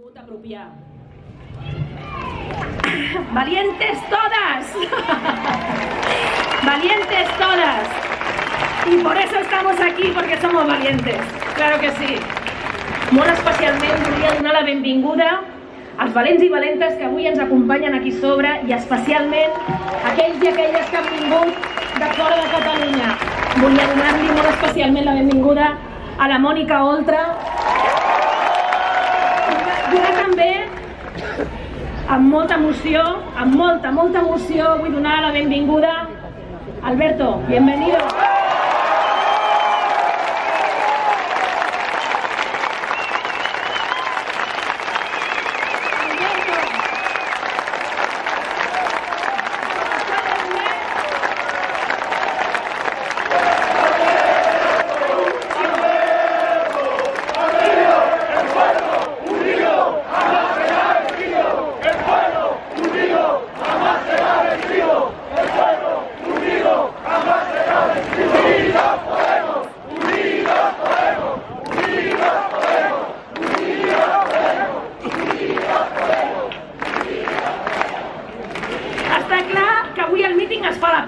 Muy apropiado. ¡Valientes todas! ¡Valientes todas! Y por eso estamos aquí, porque somos valientes. Claro que sí. Molt especialment volia donar la benvinguda als valents i valentes que avui ens acompanyen aquí sobre i especialment aquells i aquelles que han vingut de fora de Catalunya. Volia donar-li molt especialment la benvinguda a la Mònica Oltra. Donar també amb molta emoció, vull donar la benvinguda a Alberto, bienvenido.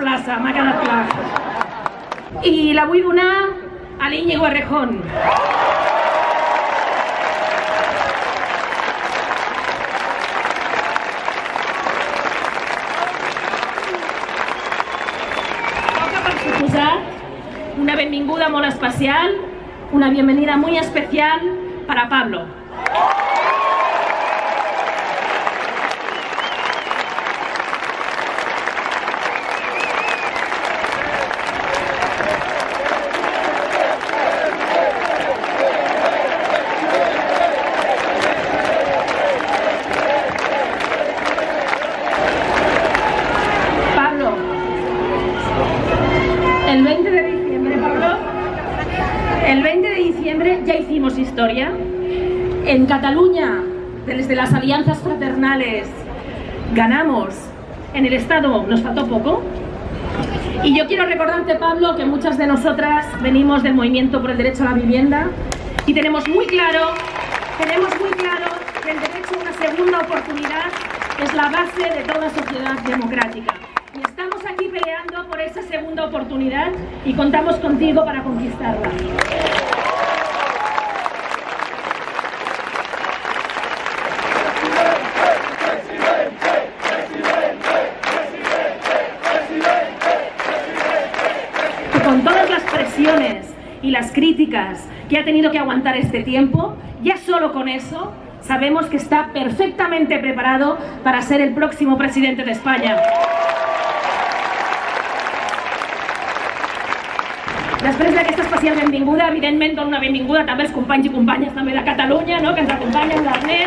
Plaça, m'ha quedat clar. I la vull donar a l'Íñigo Errejón. Toca, per suposat, una benvinguda molt especial, una bienvenida muy especial para Pablo. El 20 de diciembre, Pablo, el 20 de diciembre ya hicimos historia. En Cataluña, desde las alianzas fraternales, ganamos. En el Estado nos faltó poco. Y yo quiero recordarte, Pablo, que muchas de nosotras venimos del movimiento por el derecho a la vivienda y tenemos muy claro que el derecho a una segunda oportunidad es la base de toda sociedad democrática. Y estamos aquí peleando por esa segunda oportunidad y contamos contigo para conquistarla. Y con todas las presiones y las críticas que ha tenido que aguantar este tiempo, ya solo con eso sabemos que está perfectamente preparado para ser el próximo presidente de España. Després d'aquesta especial benvinguda, evidentment dono una benvinguda també als companys i companyes també de Catalunya, no? Que ens acompanyen, l'Ernest,